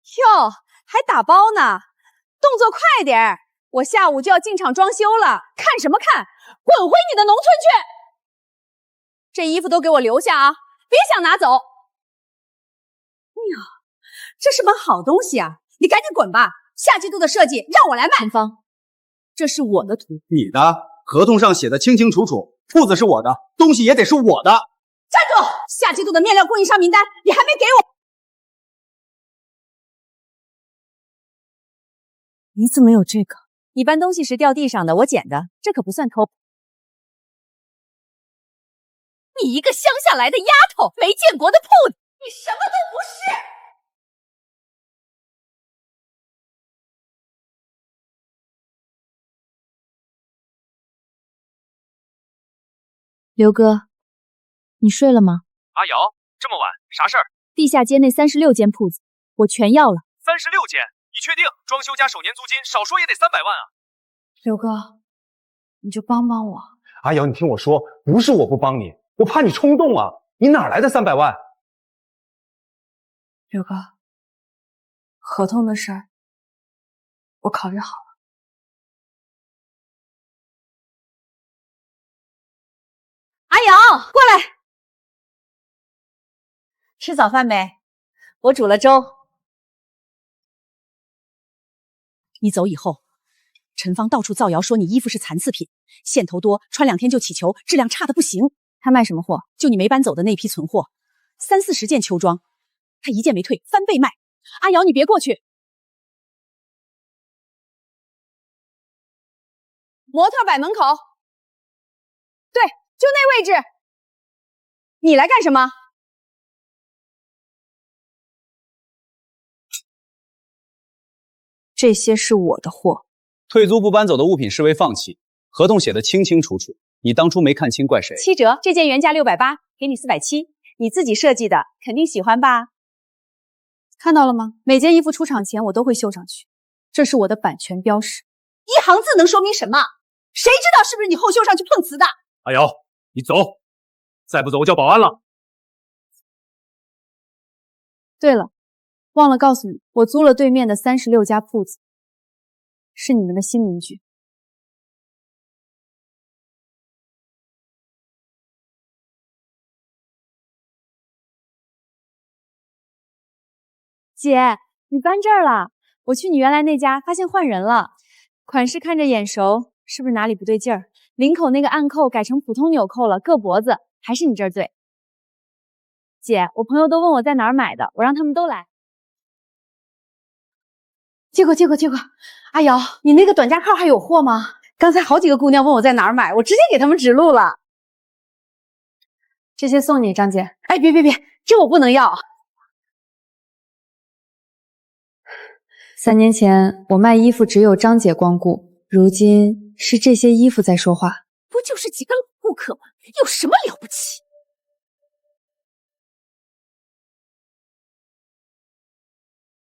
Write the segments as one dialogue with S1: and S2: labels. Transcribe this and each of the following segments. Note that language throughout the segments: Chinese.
S1: 哟，还打包呢，动作快点儿！我下午就要进厂装修了，看什么看？滚回你的农村去！这衣服都给我留下啊，别想拿走！哎呀，这是本好东西啊，你赶紧滚吧！下季度的设计让我来买。陈芳，这是我的图，
S2: 你的合同上写的清清楚楚，铺子是我的，东西也得是我的。
S1: 站住！下季度的面料供应商名单你还没给我。你怎么有这个？你搬东西时掉地上的，我捡的，这可不算偷。你一个乡下来的丫头，没见过的铺子，你什么都不是。
S3: 刘哥，你睡了吗？
S4: 阿瑶，这么晚，啥事儿？
S3: 地下街那36间铺子，我全要了。
S4: 36间？你确定？装修加首年租金，少说也得300万啊！
S1: 刘哥，你就帮帮我。
S2: 阿瑶，你听我说，不是我不帮你，我怕你冲动啊！你哪来的300万？
S1: 刘哥，合同的事儿，我考虑好了。阿瑶，过来，吃早饭没？我煮了粥。你走以后，陈芳到处造谣说你衣服是残次品，线头多，穿2天就起球，质量差的不行。他卖什么货？就你没搬走的那批存货，30、40件秋装，他一件没退，翻倍卖。阿瑶，你别过去。模特摆门口。对，就那位置。你来干什么？这些是我的货。
S2: 退租不搬走的物品视为放弃，合同写的清清楚楚。你当初没看清，怪谁？7
S1: 折，这件原价680，给你470，你自己设计的，肯定喜欢吧？看到了吗？每件衣服出厂前我都会绣上去，这是我的版权标识。一行字能说明什么？谁知道是不是你后绣上去碰瓷的？
S4: 阿瑶，你走，再不走我叫保安了。
S1: 对了，忘了告诉你，我租了对面的36家铺子，是你们的新邻居。姐，你搬这儿了？我去你原来那家，发现换人了，款式看着眼熟，是不是哪里不对劲儿？领口那个暗扣改成普通纽扣了，硌脖子，还是你这儿对？姐，我朋友都问我在哪儿买的，我让他们都来。借过。阿瑶，你那个短夹克还有货吗？刚才好几个姑娘问我在哪儿买，我直接给他们指路了。这些送你，张姐。哎，别，这我不能要。3年前我卖衣服只有张姐光顾，如今是这些衣服在说话。不就是几个老顾客吗？有什么了不起？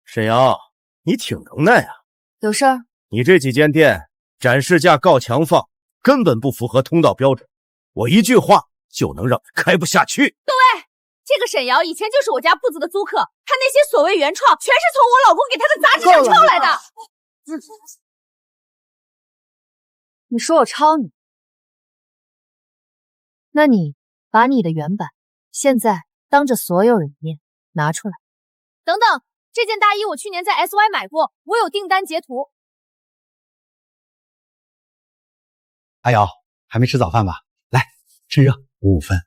S5: 沈阳，你挺能耐啊！
S1: 有事儿？
S5: 你这几间店展示架告墙放，根本不符合通道标准，我一句话就能让开不下去。
S1: 对，这个沈瑶以前就是我家铺子的租客，他那些所谓原创，全是从我老公给他的杂志上抄来的。
S3: 你说我抄你？那你把你的原版现在当着所有人的面拿出来。
S1: 等等，这件大衣我去年在 SY 买过，我有订单截图。
S2: 阿瑶，还没吃早饭吧？来，趁热55分，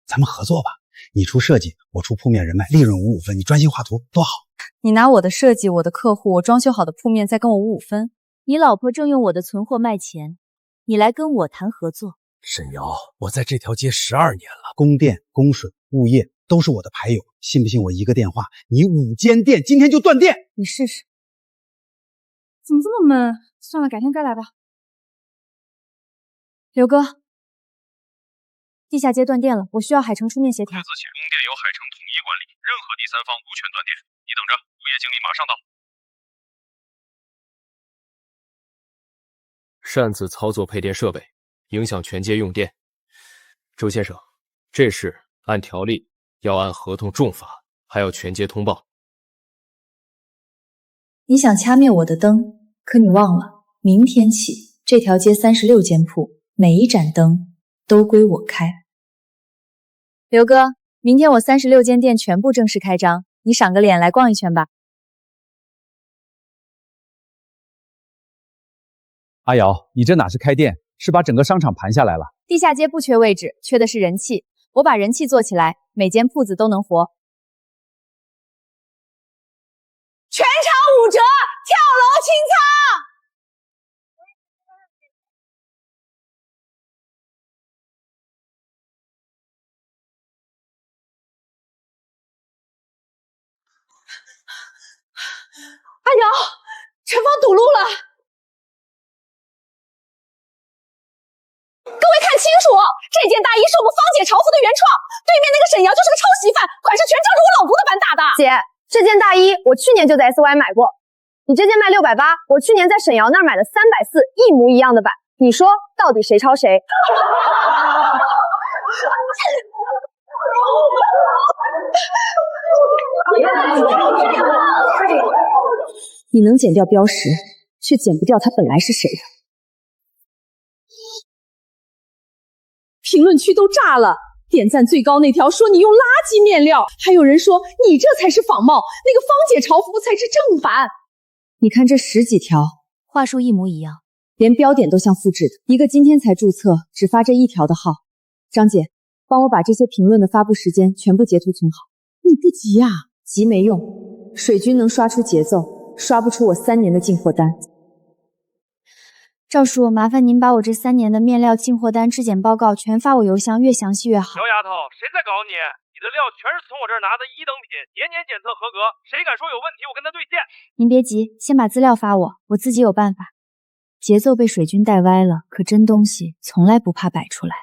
S2: 咱们合作吧。你出设计，我出铺面人脉，利润55分，你专心画图，多好。
S1: 你拿我的设计，我的客户，我装修好的铺面，再跟我55分。
S3: 你老婆正用我的存货卖钱，你来跟我谈合作。
S5: 沈瑶，我在这条街12年了，
S2: 供电、供水、物业都是我的牌友，信不信我一个电话，你5间店今天就断电？
S1: 你试试。怎么这么闷？算了，改天再来吧。刘哥，地下街断电了，我需要海城出面协调。
S4: 自起，供电由海城统一管理，任何第三方无权断电。你等着，物业经理马上到。擅自操作配电设备，影响全街用电。周先生，这事按条例要按合同重罚，还要全街通报。
S6: 你想掐灭我的灯，可你忘了，明天起这条街36间铺，每一盏灯都归我开。
S3: 刘哥，明天我36间店全部正式开张，你赏个脸来逛一圈吧。
S7: 阿瑶，你这哪是开店，是把整个商场盘下来了。
S3: 地下街不缺位置，缺的是人气。我把人气做起来，每间铺子都能活。
S1: 全场5折，跳楼清仓！阿瑶，陈芳堵路了！各位看清楚，这件大衣是我们芳姐潮服的原创，对面那个沈瑶就是个抄袭犯，款式全照着我老公的版打的。
S8: 姐，这件大衣我去年就在 SY 买过，你这件卖680，我去年在沈瑶那儿买了340，一模一样的版，你说到底谁抄谁？
S1: 你能剪掉标识，却剪不掉他本来是谁呀？评论区都炸了，点赞最高那条说你用垃圾面料，还有人说你这才是仿冒，那个芳姐潮服才是正版。你看这10几条，
S3: 话术一模一样，
S1: 连标点都像复制的。一个今天才注册，只发这1条的号，张姐，帮我把这些评论的发布时间全部截图存好。你不急呀？急没用，水军能刷出节奏，刷不出我3年的进货单。
S3: 赵叔，麻烦您把我这3年的面料进货单质检报告全发我邮箱，越详细越好。
S9: 小丫头，谁在搞你？你的料全是从我这儿拿的1等品，年年检测合格，谁敢说有问题，我跟他对线。
S3: 您别急，先把资料发我，我自己有办法。节奏被水军带歪了，可真东西从来不怕摆出来。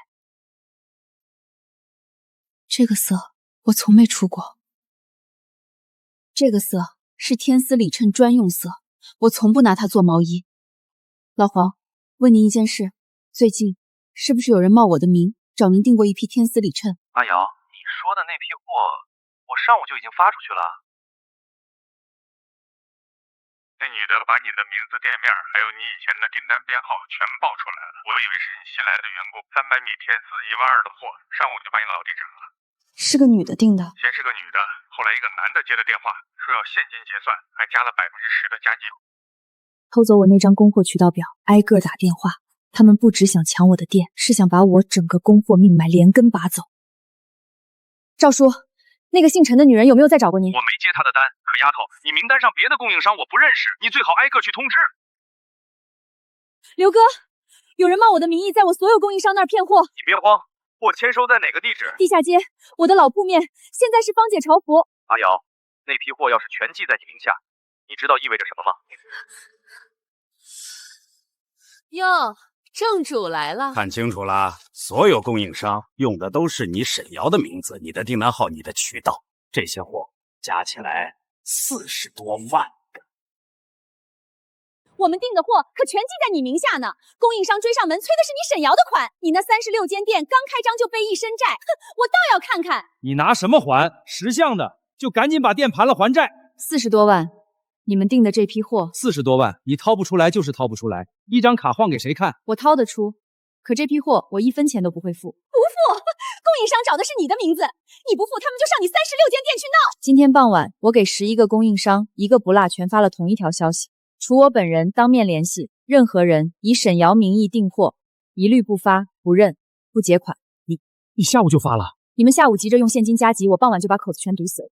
S6: 这个色我从没出过，这个色是天丝里衬专用色，我从不拿它做毛衣。老黄，问您一件事，最近是不是有人冒我的名找您订过一批天丝里衬？
S9: 阿瑶，你说的那批货，我上午就已经发出去了。
S10: 那女的把你的名字、店面还有你以前的订单编号全报出来了，我以为是你新来的员工，300米天丝12000的货，上午就把你老弟整了。
S6: 是个女的订的，
S10: 先是个女的，后来一个男的接的电话，说要现金结算，还加了10%的加急。
S6: 偷走我那张供货渠道表，挨个打电话。他们不只想抢我的店，是想把我整个供货命脉连根拔走。
S3: 赵叔，那个姓陈的女人有没有再找过您？
S9: 我没接她的单，可丫头，你名单上别的供应商我不认识，你最好挨个去通知。
S3: 刘哥，有人冒我的名义在我所有供应商那儿骗货。
S9: 你别慌，货签收在哪个地址？
S3: 地下街，我的老铺面，现在是芳姐潮服。
S9: 阿瑶，那批货要是全记在你名下，你知道意味着什么吗？
S11: 哟，正主来了。
S5: 看清楚了，所有供应商用的都是你沈瑶的名字、你的订单号、你的渠道，这些货加起来40多万个。
S1: 我们订的货可全记在你名下呢，供应商追上门催的是你沈瑶的款，你那36间店刚开张就背一身债，哼，我倒要看看
S7: 你拿什么还？识相的就赶紧把店盘了还债。
S3: 40多万，你们订的这批货
S7: 40多万，你掏不出来就是掏不出来，一张卡晃给谁看？
S3: 我掏得出，可这批货我1分钱都不会付。
S1: 不付，供应商找的是你的名字，你不付他们就上你36间店去闹。
S3: 今天傍晚，我给11个供应商一个不落全发了同一条消息，除我本人当面联系，任何人以沈瑶名义订货，一律不发、不认、不结款。
S7: 你下午就发了？
S3: 你们下午急着用现金加急，我傍晚就把口子全堵死了。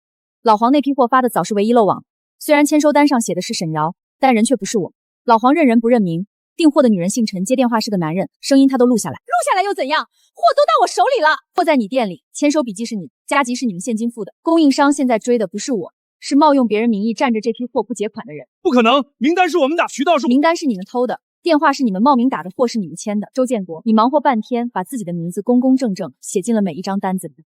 S3: 老黄那批货发的早是唯一漏网，虽然签收单上写的是沈瑶，但人却不是我。老黄认人不认名，订货的女人姓陈，接电话是个男人，声音他都录下来。
S1: 录下来又怎样？货都到我手里了，
S3: 货在你店里，签收笔记是你，加急是你们现金付的。供应商现在追的不是我，是冒用别人名义占着这批货不结款的人。
S7: 不可能，名单是我们打，渠道是
S3: 名单是你们偷的，电话是你们冒名打的，货是你们签的。周建国，你忙活半天，把自己的名字公公正正写进了每一张单子里。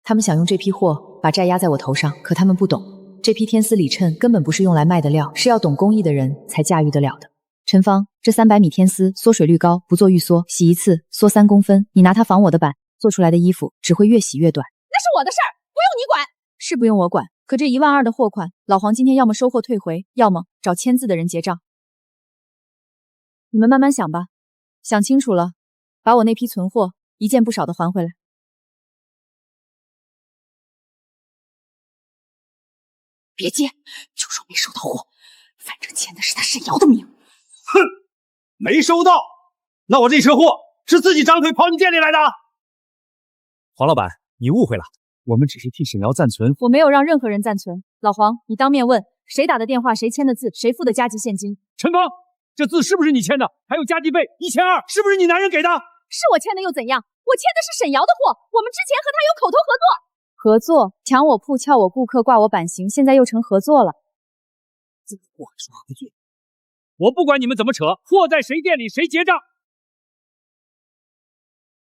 S3: 他们想用这批货把债压在我头上，可他们不懂，这批天丝里衬根本不是用来卖的料，是要懂工艺的人才驾驭得了的。陈芳，这300米天丝缩水率高，不做预缩，洗一次缩3公分，你拿它仿我的版，做出来的衣服只会越洗越短。
S1: 那是我的事儿，不用你管。
S3: 是不用我管，可这12000的货款，老黄今天要么收货退回，要么找签字的人结账。你们慢慢想吧，想清楚了，把我那批存货一件不少的还回来。
S6: 别接，就说没收到货，反正签的是他沈瑶的名。
S5: 哼，没收到，那我这车货是自己长腿跑你店里来的。
S7: 黄老板，你误会了，我们只是替沈瑶暂存。
S3: 我没有让任何人暂存。老黄，你当面问，谁打的电话，谁签的字，谁付的加急现金？
S7: 陈芳，这字是不是你签的？还有加急费1200，是不是你男人给的？
S1: 是我签的又怎样？我签的是沈瑶的货，我们之前和他有口头合作。
S3: 合作？抢我铺，撬我顾客，挂我版型，现在又成合作了。
S7: 这我说合作，我不管你们怎么扯，货在谁店里谁结账。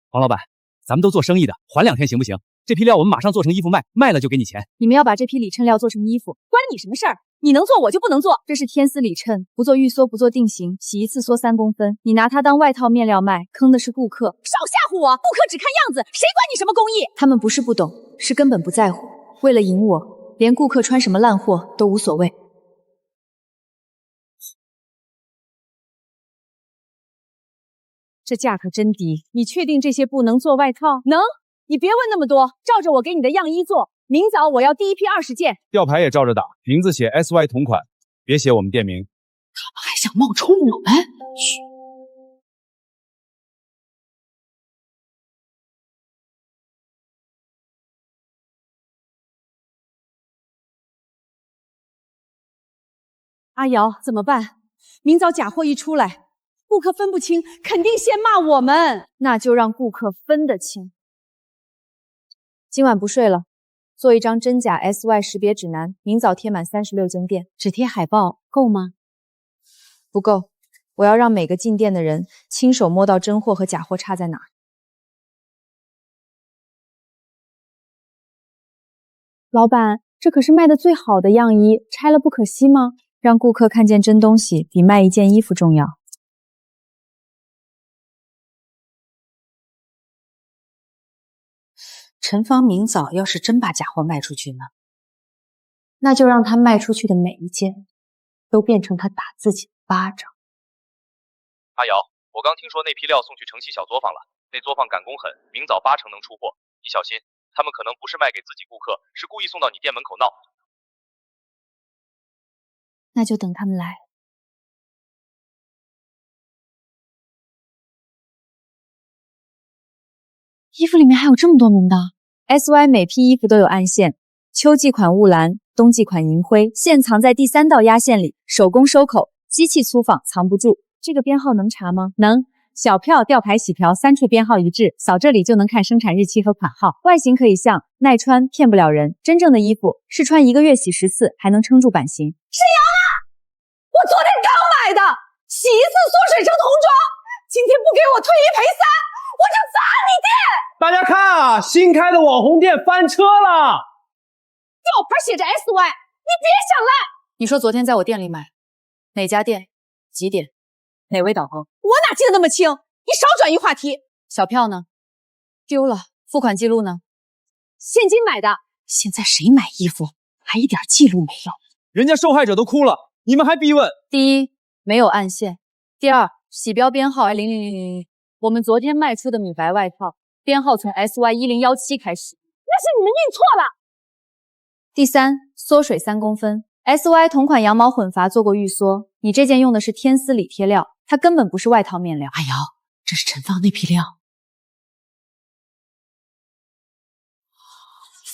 S7: 黄老板，咱们都做生意的，缓2天行不行？这批料我们马上做成衣服卖，卖了就给你钱。
S3: 你们要把这批里衬料做成衣服，
S1: 关你什么事儿？你能做我就不能做？
S3: 这是天丝里衬，不做预缩，不做定型，洗一次缩3公分。你拿它当外套面料卖，坑的是顾客。
S1: 少吓唬我！顾客只看样子，谁管你什么工艺？
S3: 他们不是不懂，是根本不在乎。为了赢我，连顾客穿什么烂货都无所谓。
S1: 这价可真低，你确定这些布能做外套？能，你别问那么多，照着我给你的样衣做。明早我要第一批20件，
S7: 吊牌也照着打，名字写 SY 同款，别写我们店名。
S6: 他们还想冒充我们？嘘。
S1: 阿瑶，怎么办？明早假货一出来，顾客分不清，肯定先骂我们。
S3: 那就让顾客分得清。今晚不睡了。做一张真假 SY 识别指南，明早贴满36间店。
S1: 只贴海报够吗？
S3: 不够，我要让每个进店的人亲手摸到真货和假货差在哪儿。
S1: 老板，这可是卖的最好的样衣，拆了不可惜吗？
S3: 让顾客看见真东西比卖一件衣服重要。
S6: 陈芳明早要是真把假货卖出去呢？
S3: 那就让他卖出去的每一件都变成他打自己的巴掌。
S4: 阿瑶，我刚听说那批料送去城西小作坊了，那作坊赶工狠，明早80%能出货，你小心，他们可能不是卖给自己顾客，是故意送到你店门口闹。
S3: 那就等他们来。
S6: 衣服里面还有这么多名的。
S3: SY 每批衣服都有暗线，秋季款雾蓝，冬季款银灰，线藏在第3道压线里，手工收口，机器粗放，藏不住。这个编号能查吗？能，小票、吊牌、洗瓢3处编号一致，扫这里就能看生产日期和款号。外形可以像，耐穿，骗不了人。真正的衣服是穿1个月洗10次，还能撑住版型。
S1: 沈瑶啊，我昨天刚买的，洗一次缩水成童装，今天不给我退1赔3，我就砸你店！
S12: 大家看啊，新开的网红店翻车了，
S1: 吊牌写着 SY， 你别想赖！
S6: 你说昨天在我店里买，哪家店？几点？哪位导购？
S1: 我哪记得那么清？你少转移话题。
S6: 小票呢？丢了。付款记录呢？
S1: 现金买的。
S6: 现在谁买衣服还一点记录没有？
S7: 人家受害者都哭了，你们还逼问？
S3: 第一，没有暗线；第二，洗标编号000000，我们昨天卖出的米白外套编号从 SY1017开始，
S1: 那是你们印错了。
S3: 第三，缩水3公分。SY 同款羊毛混珐做过预缩，你这件用的是天丝里贴料，它根本不是外套面料。
S6: 阿瑶，这是陈芳那批料。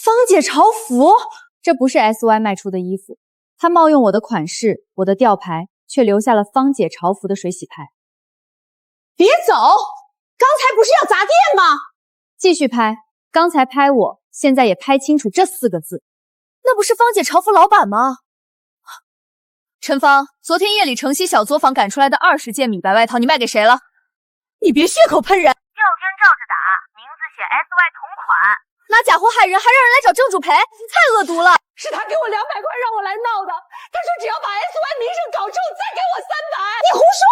S3: 芳姐潮服，这不是 SY 卖出的衣服，他冒用我的款式，我的吊牌，却留下了芳姐潮服的水洗牌。
S1: 别走，刚才不是要砸店吗？
S3: 继续拍，刚才拍我，现在也拍清楚这4个字。
S11: 那不是芳姐潮服老板吗？陈芳，昨天夜里城西小作坊赶出来的20件米白外套，你卖给谁了？
S1: 你别血口喷人！
S13: 药捐照着打，名字写 SY 同款。
S11: 拿假货害人，还让人来找正主赔，太恶毒了！
S1: 是他给我200块让我来闹的，他说只要把 SY 名声搞臭，再给我300。你胡说！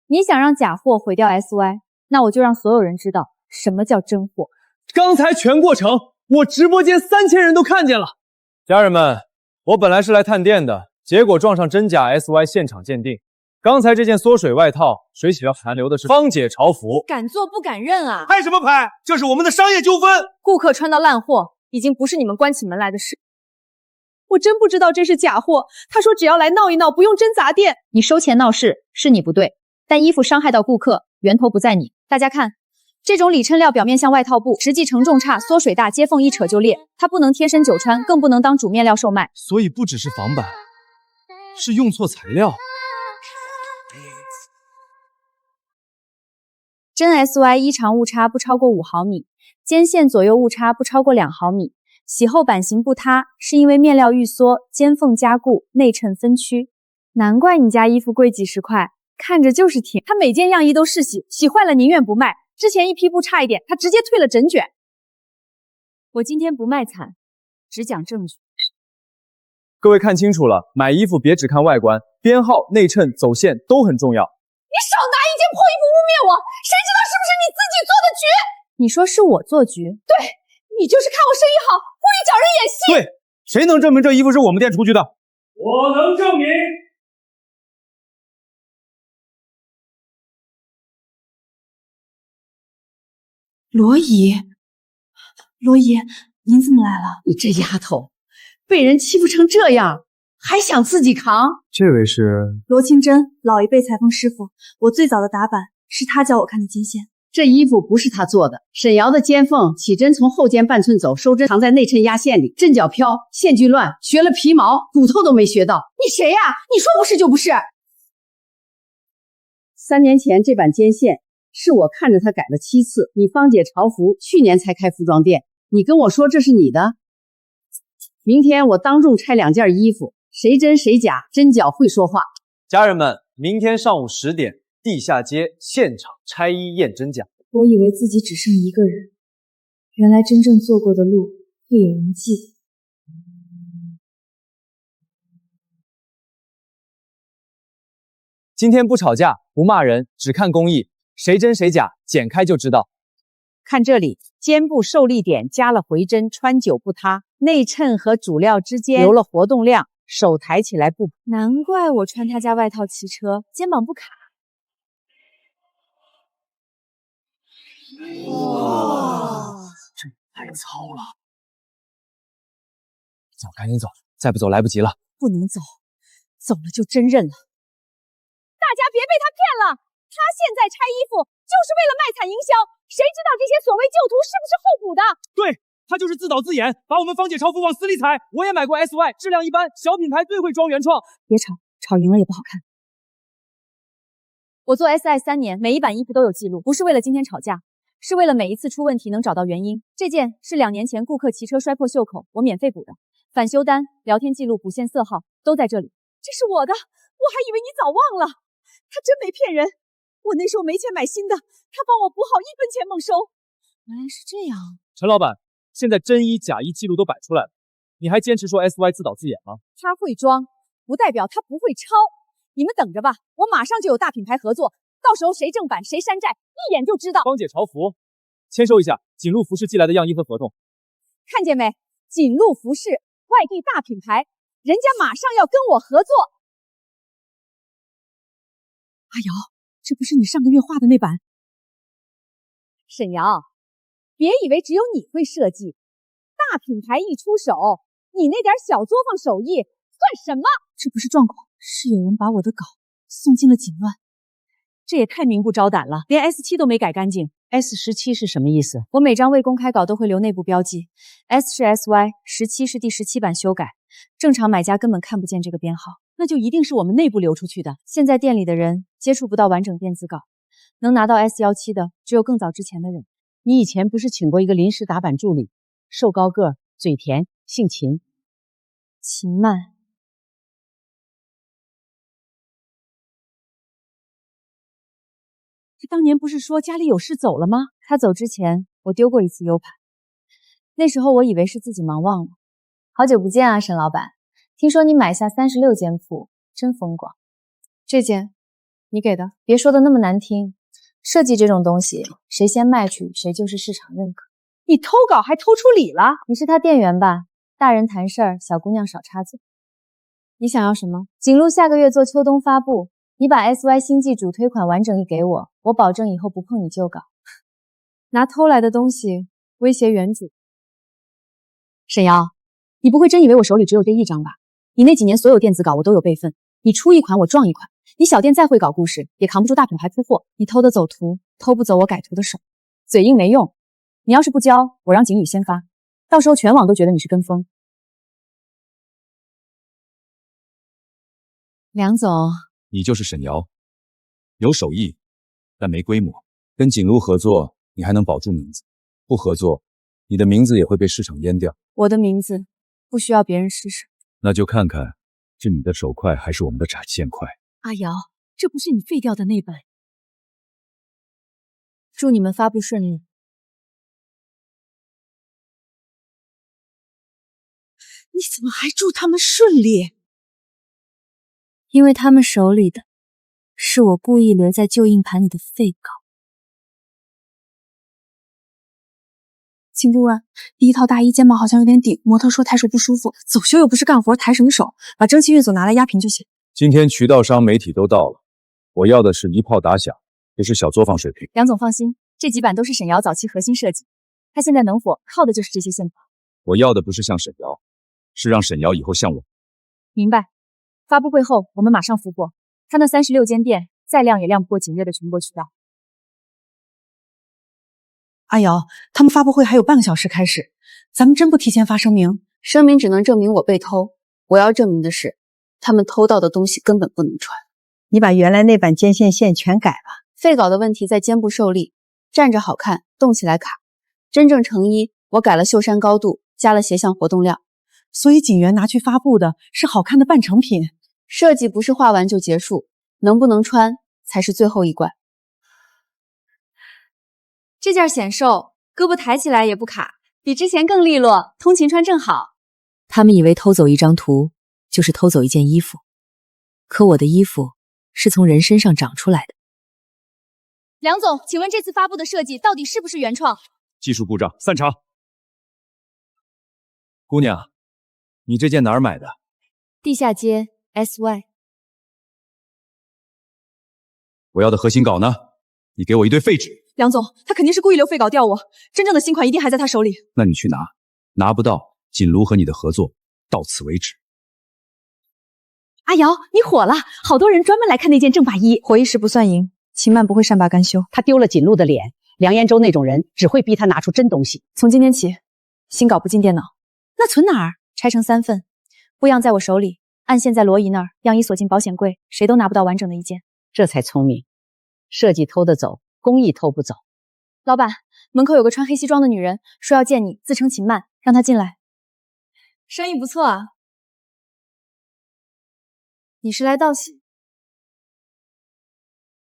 S3: 你想让假货毁掉 SY， 那我就让所有人知道什么叫真货。
S12: 刚才全过程，我直播间3000人都看见了。
S7: 家人们，
S12: 我本来是来探店的，结果撞上真假 SY 现场鉴定。刚才这件缩水外套，水洗上残留的是芳姐潮服。
S1: 敢做不敢认啊！
S12: 拍什么拍？这是我们的商业纠纷。
S1: 顾客穿到烂货，已经不是你们关起门来的事。我真不知道这是假货。他说只要来闹一闹，不用真砸店。
S3: 你收钱闹事是你不对，但衣服伤害到顾客，源头不在你。大家看，这种里衬料表面像外套布，实际承重差，缩水大，接缝一扯就裂。它不能贴身久穿，更不能当主面料售卖。
S12: 所以不只是仿版，是用错材料。
S1: 真 SY 衣长误差不超过5毫米，肩线左右误差不超过2毫米。洗后版型不塌，是因为面料预缩，肩缝加固，内衬分区。难怪你家衣服贵几十块，看着就是挺。他每件样衣都试洗，洗坏了宁愿不卖。之前一批布差一点，他直接退了整卷。我今天不卖惨，只讲证据。
S12: 各位看清楚了，买衣服别只看外观，编号、内衬、走线都很重要。
S1: 你少拿一件破衣服污蔑我，谁知道是不是你自己做的局？你说是我做局？对，你就是看我生意好，故意找人演戏。
S12: 对，谁能证明这衣服是我们店出去的？
S9: 我能证明。
S6: 罗姨，罗姨，您怎么来了？
S14: 你这丫头，被人欺负成这样，还想自己扛？
S12: 这位是
S6: 罗清真，老一辈裁缝师傅。我最早的打板是他教我看的肩线。
S14: 这衣服不是他做的，沈瑶的肩缝起针从后肩半寸走，收针藏在内衬压线里，针脚飘，线距乱，学了皮毛，骨头都没学到。你谁呀？你说不是就不是。3年前这版肩线是我看着他改了7次。你芳姐潮服去年才开服装店，你跟我说这是你的？明天我当众拆2件衣服，谁真谁假，针脚会说话。
S12: 家人们，明天上午10点，地下街现场拆衣验真假。
S6: 我以为自己只剩一个人，原来真正做过的路会有人记。
S12: 今天不吵架，不骂人，只看工艺，谁真谁假，剪开就知道。
S15: 看这里，肩部受力点加了回针，穿久不塌，内衬和主料之间留了活动量，手抬起来不。
S1: 难怪我穿他家外套骑车，肩膀不卡。
S12: 哇，这太糙了！走，赶紧走，再不走来不及了。
S15: 不能走，走了就真认了。
S1: 大家别被他骗了，他现在拆衣服就是为了卖惨营销，谁知道这些所谓旧图是不是后补的？
S12: 对，他就是自导自演，把我们芳姐潮服往死里踩。我也买过 SY， 质量一般，小品牌最会装原创。
S6: 别吵，吵赢了也不好看。
S1: 我做 SI 3年，每一版衣服都有记录，不是为了今天吵架，是为了每一次出问题能找到原因。这件是2年前顾客骑车摔破袖口，我免费补的。返修单、聊天记录、补线色号都在这里。这是我的，我还以为你早忘了。他真没骗人，我那时候没钱买新的，他帮我补好1分钱猛收。
S6: 原来是这样。
S12: 陈老板，现在真衣假衣记录都摆出来了，你还坚持说 SY 自导自演吗？
S1: 他会装，不代表他不会抄。你们等着吧，我马上就有大品牌合作，到时候谁正版谁山寨，一眼就知道。
S12: 芳姐潮服，签收一下锦路服饰寄来的样衣和合同。
S1: 看见没？锦路服饰，外地大品牌，人家马上要跟我合作。
S6: 阿瑶，这不是你上个月画的那版？
S1: 沈瑶，别以为只有你会设计，大品牌一出手，你那点小作坊手艺算什么？
S6: 这不是状况，是有人把我的稿送进了锦乱。
S15: 这也太明目张胆了，连 S7 都没改干净。S17 是什么意思？
S1: 我每张未公开稿都会留内部标记 ，S 是 SY，17是第17版修改，正常买家根本看不见这个编号，
S15: 那就一定是我们内部流出去的。
S1: 现在店里的人接触不到完整电子稿，能拿到 S17的只有更早之前的人。
S15: 你以前不是请过一个临时打版助理，瘦高个，嘴甜，姓秦，
S1: 秦曼。
S15: 他当年不是说家里有事走了吗？
S1: 他走之前，我丢过一次 U 盘，那时候我以为是自己忙忘了。好久不见啊，沈老板，听说你买下36间铺，真风光。这件你给的，别说的那么难听，设计这种东西，谁先卖去，谁就是市场认可。
S15: 你偷稿还偷出理了？
S1: 你是他店员吧？大人谈事儿，小姑娘少插嘴。
S3: 你想要什么？景路下个月做秋冬发布，你把 SY 新季主推款完整一给我，我保证以后不碰你旧稿。拿偷来的东西威胁原主。沈瑶，你不会真以为我手里只有这一张吧？你那几年所有电子稿我都有备份，你出一款我撞一款。你小店再会搞故事，也扛不住大品牌铺货。你偷得走图，偷不走我改图的手。嘴硬没用，你要是不交，我让景宇先发，到时候全网都觉得你是跟风。梁总，
S7: 你就是沈瑶，有手艺，但没规模。跟景路合作，你还能保住名字；不合作，你的名字也会被市场淹掉。
S3: 我的名字不需要别人施舍。
S7: 那就看看是你的手快还是我们的展现快。
S6: 阿瑶，这不是你废掉的那本。
S3: 祝你们发布顺利。
S6: 你怎么还祝他们顺利？
S3: 因为他们手里的是我故意留在旧硬盘里的废稿。
S6: 请不问，第一套大衣肩膀好像有点顶，模特说抬手不舒服，走秀又不是干活，抬什么手？把蒸汽运组拿来压平就行。
S7: 今天渠道商、媒体都到了，我要的是一炮打响，也是小作坊水平。
S3: 梁总放心，这几版都是沈瑶早期核心设计，他现在能火，靠的就是这些线条。
S7: 我要的不是像沈瑶，是让沈瑶以后像我。
S3: 明白。发布会后，我们马上复货。他那36间店，再亮也亮不过景月的全国渠道。
S6: 阿瑶，他们发布会还有半个小时开始，咱们真不提前发声明？
S8: 声明只能证明我被偷，我要证明的是，他们偷到的东西根本不能穿。
S15: 你把原来那版肩线全改了。
S8: 废稿的问题在肩部受力，站着好看，动起来卡。真正成衣，我改了袖衫高度，加了斜向活动量。
S6: 所以景元拿去发布的是好看的半成品。
S8: 设计不是画完就结束，能不能穿才是最后一关。
S3: 这件显瘦，胳膊抬起来也不卡，比之前更利落，通勤穿正好。他们以为偷走一张图就是偷走一件衣服，可我的衣服是从人身上长出来的。梁总，请问这次发布的设计到底是不是原创？
S7: 技术故障，散场。姑娘，你这件哪儿买的？
S3: 地下街 SY。
S7: 我要的核心稿呢？你给我一堆废纸。
S6: 梁总，他肯定是故意留废稿吊我，真正的新款一定还在他手里。
S7: 那你去拿，拿不到，锦卢和你的合作到此为止。
S6: 阿瑶，你火了，好多人专门来看那件正法衣。
S3: 火一时不算赢，秦曼不会善罢甘休。
S14: 他丢了锦路的脸，梁延洲那种人只会逼他拿出真东西。
S3: 从今天起，新稿不进电脑。
S6: 那存哪儿？
S3: 拆成3份，布样在我手里，按现在罗姨那儿，样衣锁进保险柜，谁都拿不到完整的一件。
S14: 这才聪明，设计偷得走，工艺偷不走。
S3: 老板，门口有个穿黑西装的女人，说要见你，自称秦曼，让她进来。生意不错啊。你是来道喜？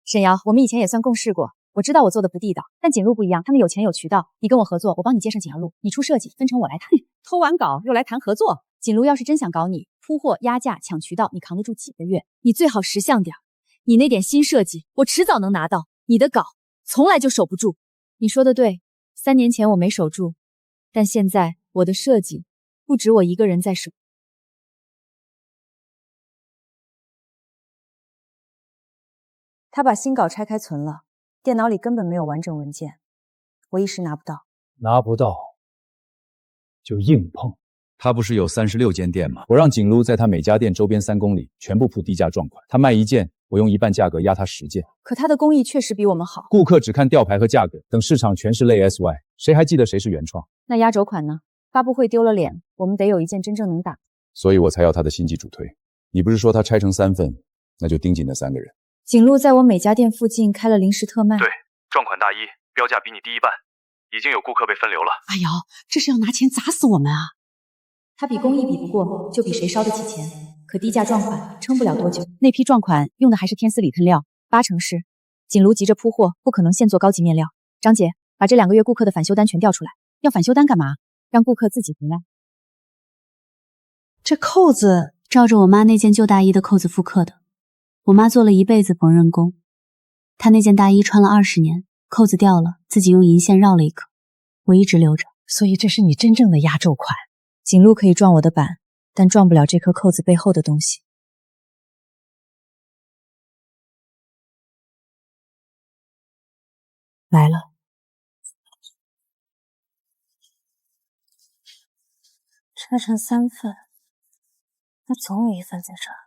S3: 沈瑶，我们以前也算共事过，我知道我做的不地道，但锦路不一样，他们有钱有渠道。你跟我合作，我帮你接上几条路，你出设计，分成我来谈。
S14: 偷完稿又来谈合作，
S3: 锦路要是真想搞你，铺货、压价、抢渠道，你扛得住几个月？你最好识相点，你那点新设计，我迟早能拿到。你的稿从来就守不住。你说的对，3年前我没守住，但现在我的设计不止我一个人在守。他把新稿拆开存了，电脑里根本没有完整文件，我一时拿不到。
S12: 拿不到就硬碰。
S7: 他不是有36间店吗？我让景路在他每家店周边3公里全部铺低价撞款，他卖1件，我用1半价格压他10件。
S3: 可他的工艺确实比我们好。
S7: 顾客只看吊牌和价格，等市场全是类 SY， 谁还记得谁是原创？
S3: 那压轴款呢？发布会丢了脸，我们得有一件真正能打。
S7: 所以我才要他的新季主推。你不是说他拆成3份，那就盯紧那3个人。
S3: 景路在我每家店附近开了临时特卖。
S4: 对，撞款大衣标价比你低1半，已经有顾客被分流了。
S6: 阿瑶，这是要拿钱砸死我们啊！
S3: 他比工艺比不过，就比谁烧得起钱。可低价撞款撑不了多久。那批撞款用的还是天丝里特料，80%是。锦卢急着铺货，不可能现做高级面料。张姐，把这2个月顾客的返修单全调出来。要返修单干嘛？让顾客自己回来。
S6: 这扣子
S16: 照着我妈那件旧大衣的扣子复刻的。我妈做了一辈子缝纫工，她那件大衣穿了20年，扣子掉了，自己用银线绕了一个，我一直留着。
S6: 所以这是你真正的压轴款。
S3: 锦路可以撞我的板，但撞不了这颗扣子背后的东西。来了。
S16: 拆成3份，那总有1份在这儿。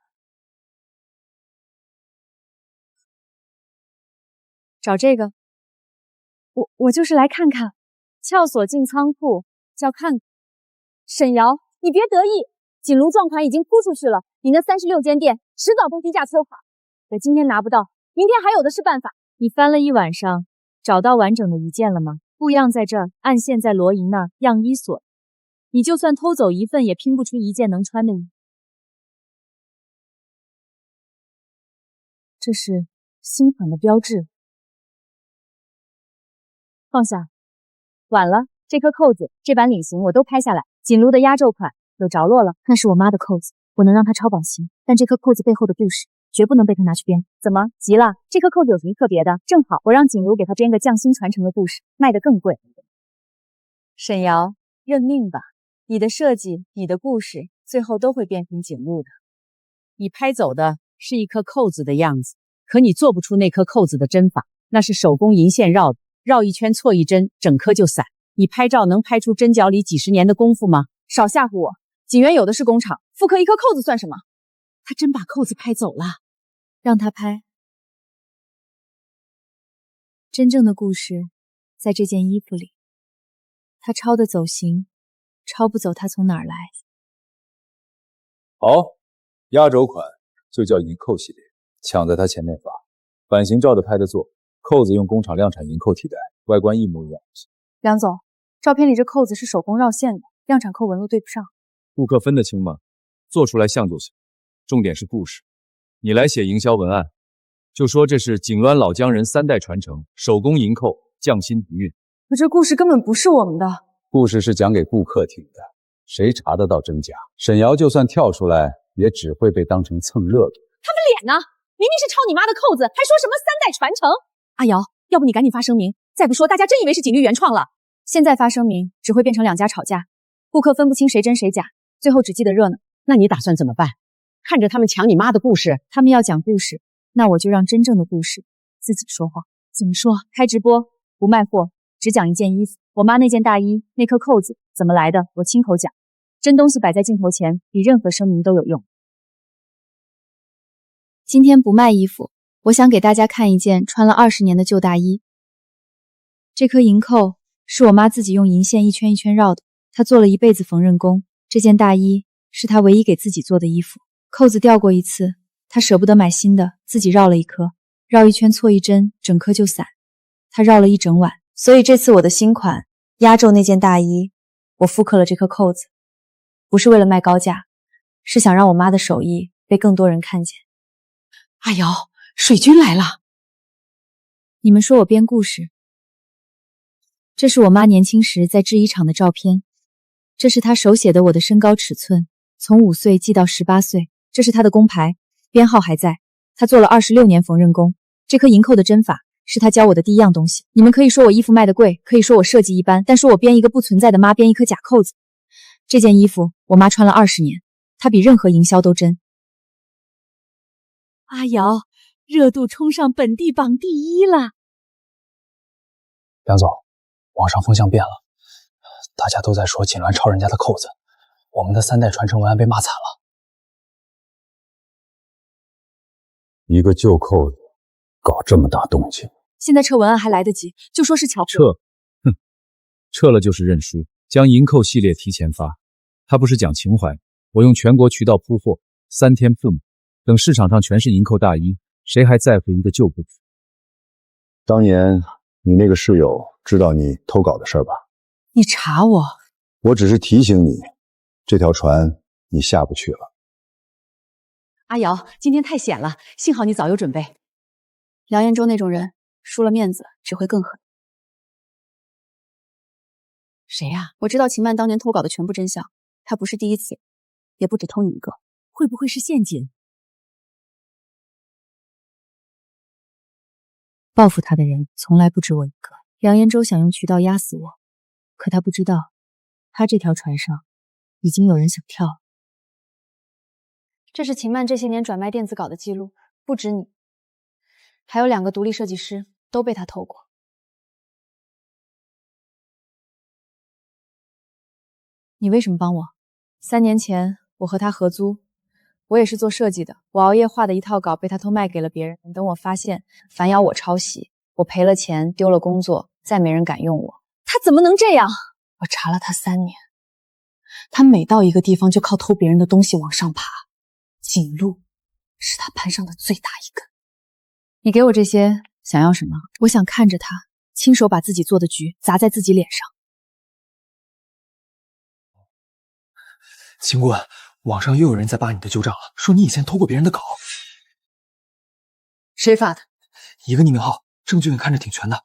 S6: 找这个，我就是来看看。撬锁进仓库，叫看。沈瑶，你别得意，锦卢撞款已经铺出去了，你那36间店迟早被低价催垮。可今天拿不到，明天还有的是办法。你翻了一晚上，找到完整的一件了吗？布样在这儿，按现在罗莹那样衣锁，你就算偷走1份，也拼不出一件能穿的衣。这是新款的标志。放下，晚了。这颗扣子、这版领型我都拍下来。锦卢的压轴款有着落了，那是我妈的扣子，我能让她抄榜型，但这颗扣子背后的故事绝不能被她拿去编。怎么急了？这颗扣子有什么特别的？正好我让锦卢给她编个匠心传承的故事，卖得更贵。沈瑶，认命吧，你的设计、你的故事，最后都会变成锦路的。
S15: 你拍走的是一颗扣子的样子，可你做不出那颗扣子的针法，那是手工银线绕的，绕一圈错一针，整颗就散。你拍照能拍出针脚里几10年的功夫吗？
S6: 少吓唬我，锦源有的是工厂，复刻一颗扣子算什么？
S15: 他真把扣子拍走了，
S3: 让他拍。真正的故事在这件衣服里，他抄的走形，抄不走他从哪儿来。
S7: 好，压轴款就叫银扣系列，抢在他前面发，版型照着拍的做，扣子用工厂量产银扣替代，外观一模一样。
S6: 梁总，照片里这扣子是手工绕线的，量产扣纹路对不上。
S7: 顾客分得清吗？做出来像就行，重点是故事。你来写营销文案，就说这是锦鸾老江人3代传承，手工银扣，匠心底蕴。
S6: 可这故事根本不是我们的。
S7: 故事是讲给顾客听的，谁查得到真假？沈瑶就算跳出来，也只会被当成蹭热度。
S6: 他们脸呢？明明是抄你妈的扣子，还说什么3代传承？阿瑶，要不你赶紧发声明，再不说大家真以为是锦律原创了。现在发声明只会变成2家吵架，顾客分不清谁真谁假，最后只记得热闹。
S15: 那你打算怎么办？看着他们抢你妈的故事，
S3: 他们要讲故事，那我就让真正的故事自己说话。
S6: 怎么说？
S3: 开直播，不卖货，只讲一件衣服。我妈那件大衣，那颗扣子怎么来的，我亲口讲。真东西摆在镜头前，比任何声明都有用。今天不卖衣服，我想给大家看一件穿了20年的旧大衣。这颗银扣是我妈自己用银线一圈一圈绕的，她做了一辈子缝纫工。这件大衣是她唯一给自己做的衣服，扣子掉过一次，她舍不得买新的，自己绕了一颗，绕一圈错一针，整颗就散。她绕了一整晚，所以这次我的新款压轴那件大衣，我复刻了这颗扣子，不是为了卖高价，是想让我妈的手艺被更多人看见。
S15: 阿瑶，水军来了。
S3: 你们说我编故事。这是我妈年轻时在制衣厂的照片，这是她手写的我的身高尺寸，从5岁记到18岁。这是她的工牌，编号还在。她做了26年缝纫工，这颗银扣的针法是她教我的第一样东西。你们可以说我衣服卖的贵，可以说我设计一般，但说我编一个不存在的妈编一颗假扣子。这件衣服我妈穿了20年，她比任何营销都真。
S15: 阿瑶，热度冲上本地榜第1了。
S2: 梁总，网上风向变了，大家都在说锦鸾抄人家的扣子，我们的3代传承文案被骂惨了。
S7: 一个旧扣子搞这么大动静，
S6: 现在撤文案还来得及，就说是巧合。
S7: 撤，哼，撤了就是认输。将银扣系列提前发，他不是讲情怀，我用全国渠道铺货，3天分，等市场上全是银扣大衣，谁还在乎一个旧故事？
S17: 当年你那个室友知道你偷稿的事吧？
S15: 你查我？
S17: 我只是提醒你，这条船你下不去了。
S15: 阿瑶，今天太险了，幸好你早有准备。
S6: 梁彦洲那种人，输了面子只会更狠。
S15: 谁呀？
S6: 我知道秦曼当年偷稿的全部真相，他不是第一次，也不止偷你一个。
S15: 会不会是陷阱？
S3: 报复他的人从来不止我一个。梁彦洲想用渠道压死我，可他不知道，他这条船上已经有人想跳了。
S6: 这是秦曼这些年转卖电子稿的记录，不止你，还有2个独立设计师都被他偷过。
S3: 你为什么帮我？3年前我和他合租，我也是做设计的，我熬夜画的一套稿被他偷卖给了别人，等我发现，反咬我抄袭，我赔了钱，丢了工作，再没人敢用我。
S6: 他怎么能这样？我查了他3年，他每到一个地方就靠偷别人的东西往上爬，锦路是他攀上的最大一根。
S3: 你给我这些想要什么？我想看着他亲手把自己做的局砸在自己脸上。
S18: 秦顾问，网上又有人在扒你的旧账了，说你以前偷过别人的稿。
S6: 谁发的？
S18: 一个匿名号，证据看着挺全的。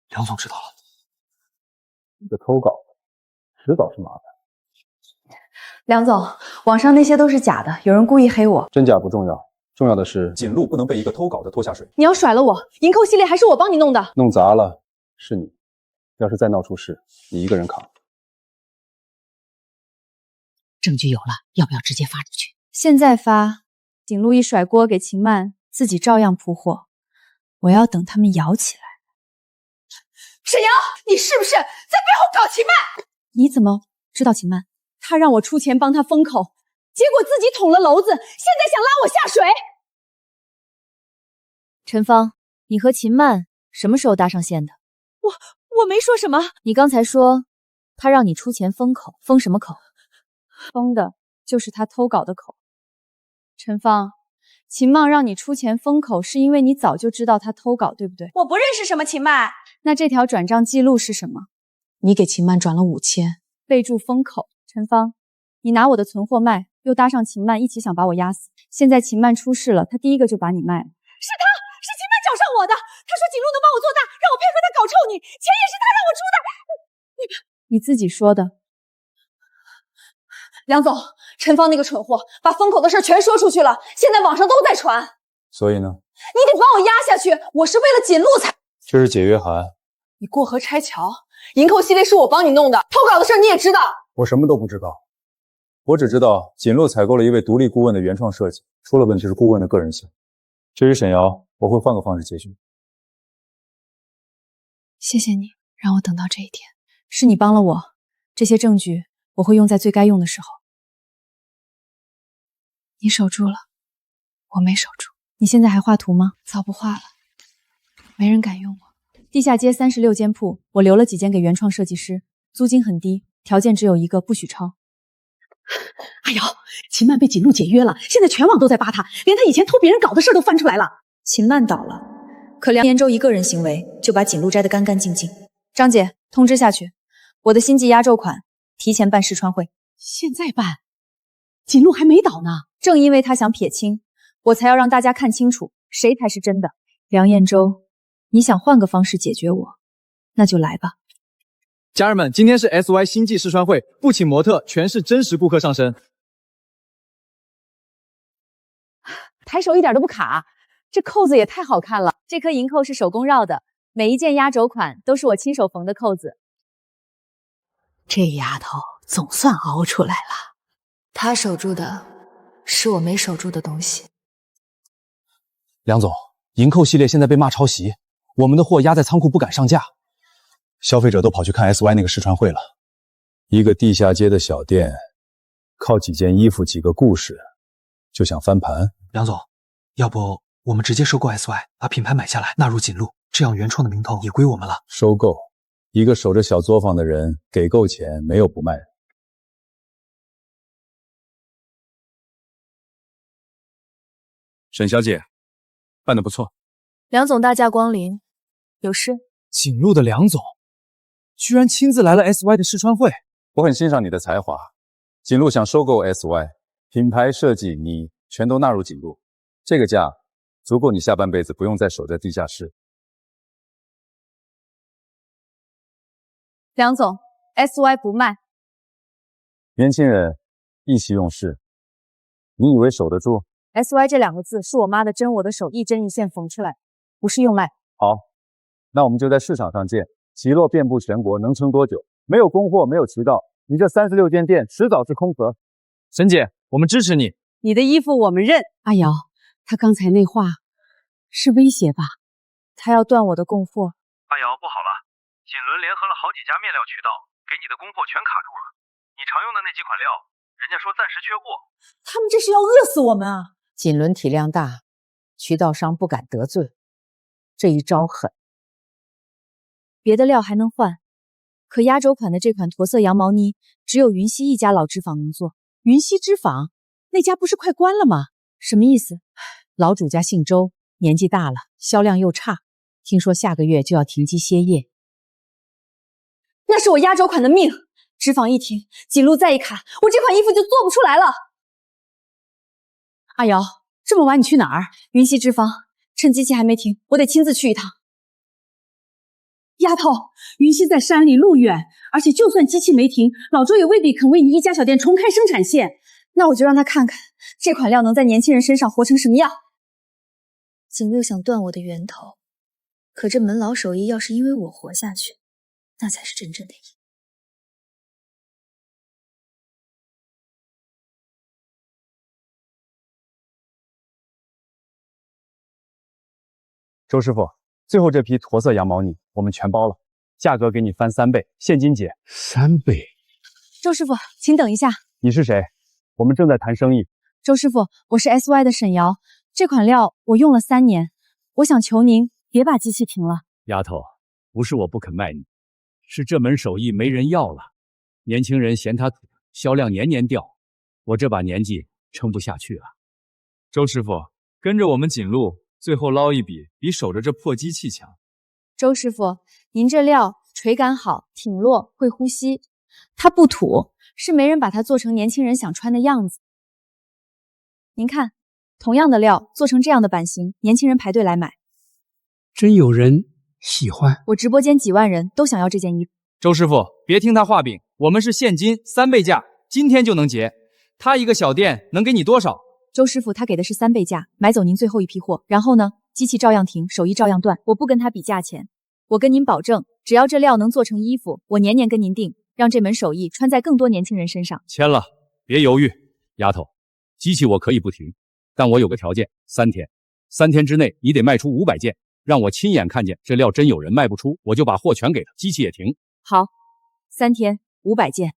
S18: 梁总知道了。
S17: 你的偷稿迟早是麻烦。
S3: 梁总，网上那些都是假的，有人故意黑我。
S17: 真假不重要，重要的是
S7: 锦路不能被一个偷稿的拖下水。
S6: 你要甩了我，银扣系列还是我帮你弄的。
S17: 弄砸了是你，要是再闹出事，你一个人扛。
S15: 证据有了，要不要直接发出去？
S3: 现在发，锦路一甩锅给秦曼，自己照样铺货。我要等他们摇起来。
S6: 沈阳，你是不是在背后搞秦曼？
S3: 你怎么知道秦曼？
S6: 他让我出钱帮他封口，结果自己捅了娄子，现在想拉我下水。
S3: 陈芳，你和秦曼什么时候搭上线的？
S6: 我没说什么。
S3: 你刚才说他让你出钱封口，封什么口？封的就是他偷稿的口。陈芳，秦曼让你出钱封口，是因为你早就知道他偷稿，对不对？
S1: 我不认识什么秦曼。
S3: 那这条转账记录是什么？
S6: 你给秦曼转了5000，
S3: 备注封口。陈芳，你拿我的存货卖，又搭上秦曼一起想把我压死。现在秦曼出事了，他第一个就把你卖了。
S6: 是他，是秦曼找上我的。他说锦路能帮我做大，让我配合他搞臭你，钱也是他让我出的。
S3: 你自己说的。
S6: 梁总，陈芳那个蠢货把封口的事全说出去了，现在网上都在传。
S17: 所以呢？
S6: 你得帮我压下去，我是为了锦路才……
S17: 这是解约函。
S6: 你过河拆桥，银扣系列是我帮你弄的，偷稿的事你也知道。
S17: 我什么都不知道，我只知道锦路采购了一位独立顾问的原创设计，出了问题是顾问的个人性。至于沈瑶，我会换个方式解决。
S3: 谢谢你让我等到这一天，是你帮了我，这些证据我会用在最该用的时候。你守住了，我没守住。你现在还画图吗？早不画了，没人敢用我。地下街36间铺，我留了几间给原创设计师，租金很低，条件只有一个，不许抄。
S6: 哎呦，秦曼被锦路解约了，现在全网都在扒他，连他以前偷别人稿的事都翻出来了。
S3: 秦曼倒了，可梁延洲一个人行为就把锦路摘得干干净净。张姐，通知下去，我的新季压轴款提前办试穿会。
S6: 现在办？锦路还没倒呢。
S3: 正因为他想撇清，我才要让大家看清楚谁才是真的。梁延洲，你想换个方式解决我，那就来吧。
S12: 家人们，今天是 SY 新季试穿会，不请模特，全是真实顾客上身。
S6: 抬手一点都不卡，这扣子也太好看了。
S3: 这颗银扣是手工绕的，每一件压轴款都是我亲手缝的扣子。
S6: 这丫头总算熬出来了。
S11: 她守住的是我没守住的东西。
S7: 梁总，银扣系列现在被骂抄袭，我们的货压在仓库不敢上架，消费者都跑去看 SY 那个试穿会了。
S17: 一个地下街的小店，靠几件衣服几个故事就想翻盘？
S18: 梁总，要不我们直接收购 SY， 把品牌买下来纳入锦路，这样原创的名头也归我们了。
S17: 收购？一个守着小作坊的人给够钱，没有不卖的。
S7: 沈小姐，办得不错。
S11: 梁总大驾光临，有事？
S12: 锦路的梁总居然亲自来了 SY 的试穿会，
S17: 我很欣赏你的才华。锦路想收购 SY， 品牌设计你全都纳入锦路，这个价足够你下半辈子不用再守在地下室。
S3: 梁总 ，SY 不卖。
S17: 年轻人意气用事，你以为守得住？
S3: SY 这2个字是我妈的针我的手一针一线缝出来，不是用卖。
S17: 好，那我们就在市场上见。起落遍布全国，能撑多久？没有供货，没有渠道，你这36间店迟早是空壳。
S12: 沈姐，我们支持你。
S14: 你的衣服我们认。阿瑶，他刚才那话是威胁吧？
S3: 他要断我的供货。
S9: 阿瑶，不好了，锦纶联合了好几家面料渠道，给你的供货全卡住了。你常用的那几款料，人家说暂时缺货。
S15: 他们这是要饿死我们啊！锦纶体量大，渠道商不敢得罪，这一招狠。
S3: 别的料还能换，可压轴款的这款驼色羊毛呢，只有云溪一家老织坊能做。
S15: 云溪织坊那家不是快关了吗？
S3: 什么意思？
S15: 老主家姓周，年纪大了，销量又差，听说下个月就要停机歇业。
S1: 那是我压轴款的命，织坊一停，锦路再一卡，我这款衣服就做不出来了。
S15: 阿瑶，这么晚你去哪儿？
S1: 云溪织坊，趁机器还没停，我得亲自去一趟。
S15: 丫头，云溪在山里，路远，而且就算机器没停，老周也未必肯为你一家小店重开生产线。
S1: 那我就让他看看这款料能在年轻人身上活成什么样。
S11: 景六想断我的源头，可这门老手艺要是因为我活下去，那才是真正的赢。
S12: 周师傅，最后这批驼色羊毛呢，我们全包了，价格给你翻3倍，现金结。
S2: 3倍？
S3: 周师傅，请等一下。
S12: 你是谁？我们正在谈生意。
S3: 周师傅，我是 SY 的沈瑶，这款料我用了3年，我想求您别把机器停了。
S7: 丫头，不是我不肯卖你，是这门手艺没人要了，年轻人嫌它土，销量年年掉，我这把年纪撑不下去了。
S12: 周师傅，跟着我们锦路，最后捞一笔比守着这破机器强。
S3: 周师傅，您这料垂感好，挺落，会呼吸，它不土，是没人把它做成年轻人想穿的样子。您看，同样的料做成这样的版型，年轻人排队来买，
S2: 真有人喜欢。
S3: 我直播间几万人都想要这件衣服。
S12: 周师傅，别听他画饼，我们是现金3倍价，今天就能结。他一个小店能给你多少？
S3: 周师傅他给的是3倍价，买走您最后一批货，然后呢，机器照样停，手艺照样断。我不跟他比价钱，我跟您保证，只要这料能做成衣服，我年年跟您订，让这门手艺穿在更多年轻人身上。
S7: 签了，别犹豫，丫头，机器我可以不停，但我有个条件，3天，3天之内你得卖出500件，让我亲眼看见这料真有人卖不出，我就把货全给他，机器也停。
S3: 好，3天500件。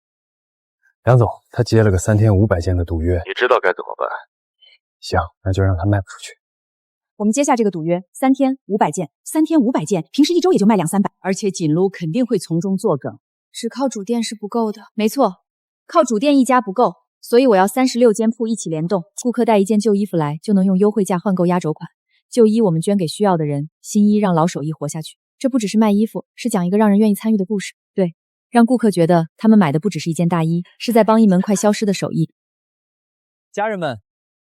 S18: 梁总，他接了个3天500件的赌约，
S10: 你知道该怎么办？
S18: 行，那就让他卖不出去。
S3: 我们接下这个赌约，3天500件，3天500件，平时1周也就卖200-300，
S15: 而且锦路肯定会从中作梗。
S3: 只靠主店是不够的。没错，靠主店一家不够，所以我要36间铺一起联动，顾客带一件旧衣服来，就能用优惠价换购压轴款。旧衣我们捐给需要的人，新衣让老手艺活下去。这不只是卖衣服，是讲一个让人愿意参与的故事。对，让顾客觉得他们买的不只是一件大衣，是在帮一门快消失的手艺。
S12: 家人们，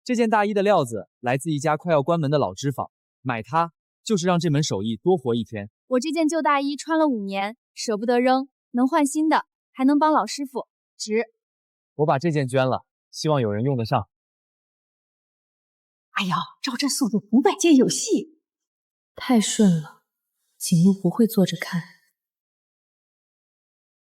S12: 这件大衣的料子来自一家快要关门的老织坊，买它就是让这门手艺多活一天。
S3: 我这件旧大衣穿了5年，舍不得扔，能换新的，还能帮老师傅，值。
S12: 我把这件捐了，希望有人用得上。
S15: 哎呀，照这速度，500件有戏。
S11: 太顺了，景路不会坐着看。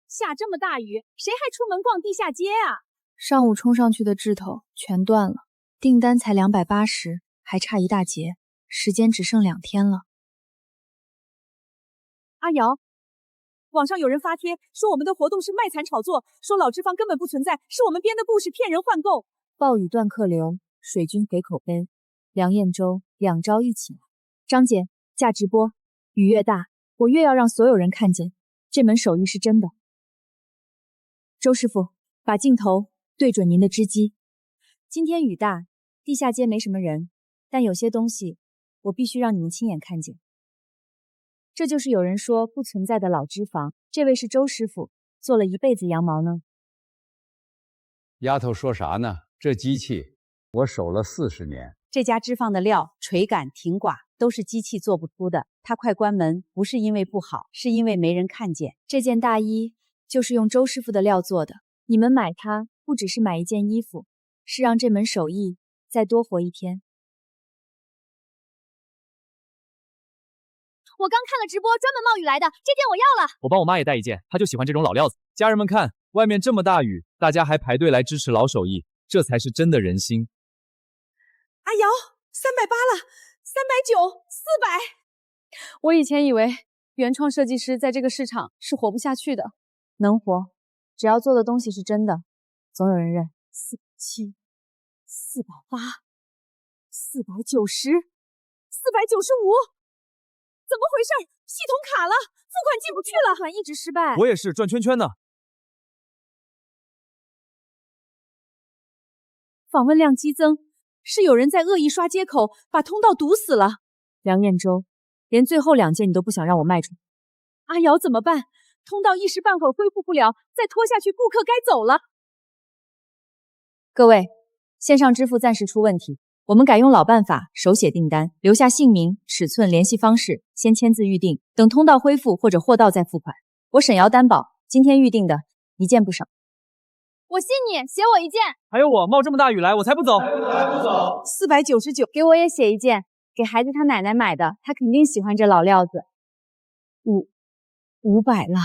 S1: 下这么大雨，谁还出门逛地下街啊？
S3: 上午冲上去的枝头全断了，订单才280，还差一大截，时间只剩2天了。
S1: 阿瑶，网上有人发帖说我们的活动是卖惨炒作，说老织坊根本不存在，是我们编的故事骗人换购。
S3: 暴雨断客流，水军给口碑，梁彦洲2招一起来。张姐架直播，雨越大，我越要让所有人看见这门手艺是真的。周师傅，把镜头对准您的织机。今天雨大，地下街没什么人，但有些东西我必须让你们亲眼看见。这就是有人说不存在的老织坊，这位是周师傅，做了一辈子羊毛呢。
S17: 丫头说啥呢？这机器我守了40年。
S15: 这家织坊的料垂感挺寡都是机器做不出的，它快关门不是因为不好，是因为没人看见。
S3: 这件大衣就是用周师傅的料做的，你们买它不只是买一件衣服，是让这门手艺再多活一天。
S11: 我刚看了直播，专门冒雨来的，这件我要了。
S12: 我帮我妈也带一件，她就喜欢这种老料子。家人们看，外面这么大雨，大家还排队来支持老手艺，这才是真的人心。
S1: 阿瑶，380了，390，400。
S3: 我以前以为原创设计师在这个市场是活不下去的，能活只要做的东西是真的，总有人认。470、480、490、495，怎么回事？系统卡了，付款进不去了，付款一直失败。
S12: 我也是转圈圈呢。
S6: 访问量激增，是有人在恶意刷接口，把通道堵死了。
S3: 梁彦洲，连最后2件你都不想让我卖出。
S6: 阿瑶怎么办？通道一时半会恢复不了，再拖下去顾客该走了。
S3: 各位，线上支付暂时出问题，我们改用老办法，手写订单，留下姓名、尺寸、联系方式，先签字预定，等通道恢复或者货到再付款。我沈瑶担保，今天预定的1件不少。
S11: 我信你，写我1件。
S12: 还有我，冒这么大雨来，我才不走。
S6: 499，
S1: 给我也写1件，给孩子他奶奶买的，他肯定喜欢这老料子。
S6: 500了。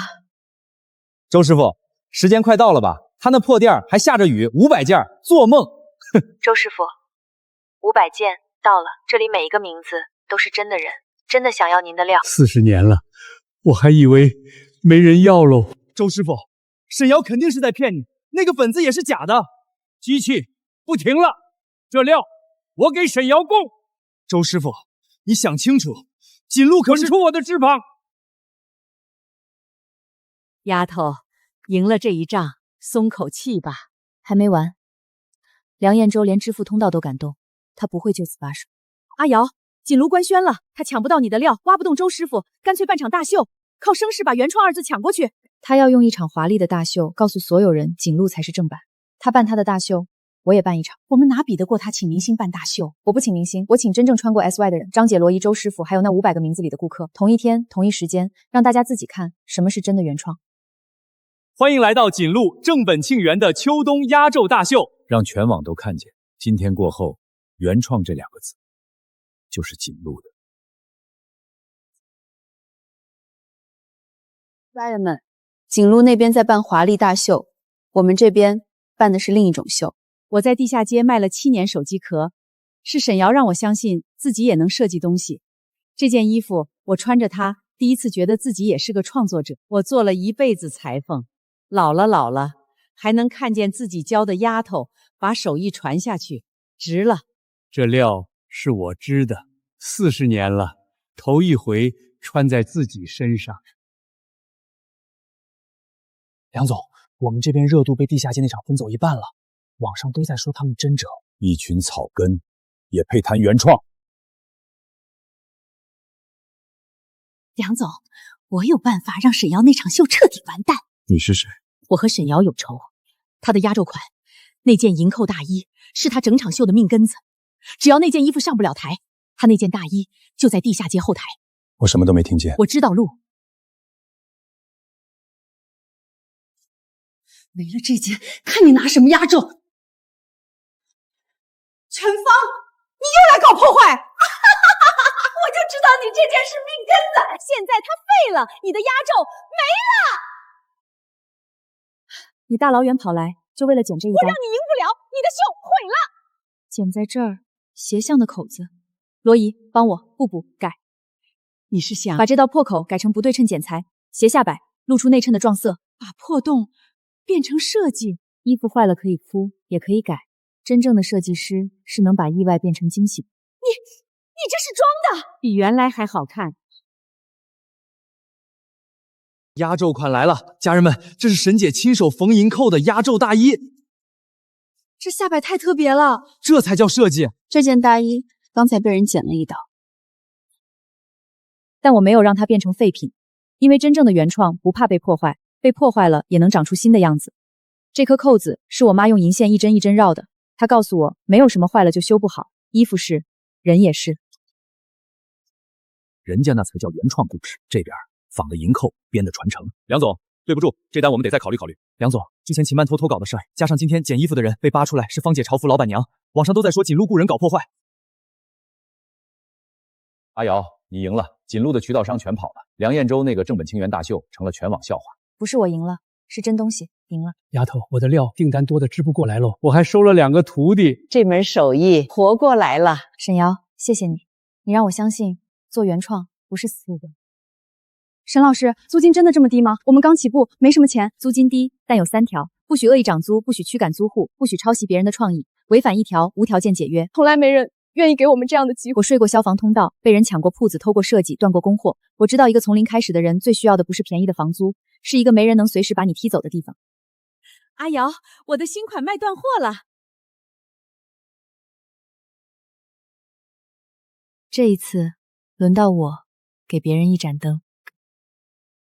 S12: 周师傅，时间快到了吧？他那破店还下着雨，500件，做梦！
S16: 周师傅，500件到了，这里每一个名字都是真的人，真的想要您的料。
S19: 40年了，我还以为没人要喽。
S12: 周师傅，沈瑶肯定是在骗你，那个本子也是假的。机器不停了，这料我给沈瑶供。周师傅，你想清楚，锦路可是出我的翅膀。
S15: 丫头，赢了这一仗，松口气吧。
S3: 还没完，梁彦洲连支付通道都敢动，他不会就此罢手。
S6: 阿瑶，锦路官宣了，他抢不到你的料，挖不动周师傅，干脆办场大秀，靠声势把原创2字抢过去。
S3: 他要用一场华丽的大秀，告诉所有人锦路才是正版。他办他的大秀，我也办一场。
S6: 我们哪比得过他请明星办大秀？
S3: 我不请明星，我请真正穿过 SY 的人，张姐、罗伊、周师傅，还有那500个名字里的顾客，同一天、同一时间，让大家自己看什么是真的原创。
S12: 欢迎来到锦路正本庆元的秋冬压轴大秀，
S7: 让全网都看见，今天过后，原创这2个字就是锦路的。
S1: 家人们，锦路那边在办华丽大秀，我们这边办的是另一种秀。
S6: 我在地下街卖了7年手机壳，是沈瑶让我相信自己也能设计东西。这件衣服我穿着它，第一次觉得自己也是个创作者。我做了一辈子裁缝，老了，还能看见自己教的丫头把手艺传下去，值了。
S19: 这料是我织的，40年了，头一回穿在自己身上。
S18: 梁总，我们这边热度被地下街那场分走一半了，网上都在说他们真折。
S7: 一群草根，也配谈原创？
S6: 梁总，我有办法让沈瑶那场秀彻底完蛋。
S7: 你是谁？
S6: 我和沈瑶有仇，她的压轴款那件银扣大衣是她整场秀的命根子，只要那件衣服上不了台，她那件大衣就在地下街后台。
S7: 我什么都没听见。
S6: 我知道路。没了这件，看你拿什么压轴！
S1: 陈芳，你又来搞破坏！我就知道你这件是命根子，现在它废了，你的压轴没了。
S3: 你大老远跑来，就为了剪这一刀？
S1: 我让你赢不了，你的秀毁了。
S3: 剪在这儿，斜向的口子。罗姨，帮我补改。
S6: 你是想
S3: 把这道破口改成不对称剪裁，斜下摆，露出内衬的撞色，
S6: 把破洞变成设计？
S3: 衣服坏了可以铺，也可以改。真正的设计师是能把意外变成惊喜的。
S6: 你这是装的，比原来还好看。
S12: 压轴款来了，家人们，这是沈姐亲手缝银扣的压轴大衣，
S1: 这下摆太特别了，
S12: 这才叫设计。
S1: 这件大衣刚才被人剪了一刀，
S3: 但我没有让它变成废品，因为真正的原创不怕被破坏，被破坏了也能长出新的样子。这颗扣子是我妈用银线一针一针绕的，她告诉我没有什么坏了就修不好，衣服是，人也是。
S7: 人家那才叫原创故事，这边仿的银扣编的传承。
S12: 梁总，对不住，这单我们得再考虑考虑。梁总，之前秦曼偷搞的事，加上今天捡衣服的人被扒出来是芳姐嘲讽老板娘，网上都在说锦路雇人搞破坏。
S17: 阿瑶，你赢了，锦路的渠道商全跑了，梁彦洲那个正本清源大秀成了全网笑话。
S3: 不是我赢了，是真东西赢了。
S19: 丫头，我的料订单多的织不过来喽，我还收了2个徒弟，
S15: 这门手艺活过来了。
S3: 沈瑶，谢谢你，你让我相信做原创不是死路的。
S6: 沈老师，租金真的这么低吗？我们刚起步，没什么钱。
S3: 租金低，但有3条：不许恶意涨租，不许驱赶租户，不许抄袭别人的创意。违反1条，无条件解约。
S8: 从来没人愿意给我们这样的机会。
S3: 我睡过消防通道，被人抢过铺子，偷过设计，断过供货。我知道一个从零开始的人最需要的不是便宜的房租，是一个没人能随时把你踢走的地方。
S1: 阿瑶，我的新款卖断货了。
S3: 这一次，轮到我给别人一盏灯。